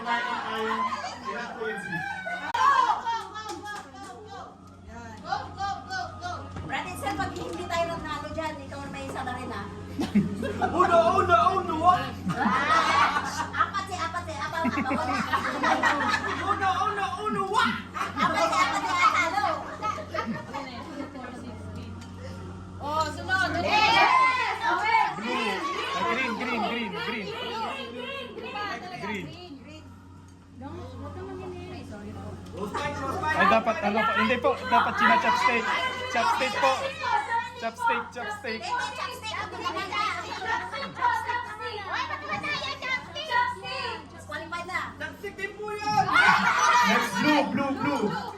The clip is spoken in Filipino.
natin tayong influence. Brother sir, pag hindi tayo nanalo dyan, ikaw na may isa na rin ha. Uno! Apat wala. Uno! What? Apat atalo. Oh, sunod. Yes! Okay! Green. Green. Ay, dapat, hindi po, dapat chopstick. Chopstick po. Chopstick. Chopstick. Qualified na. Chopstick din po yan! Next, blue!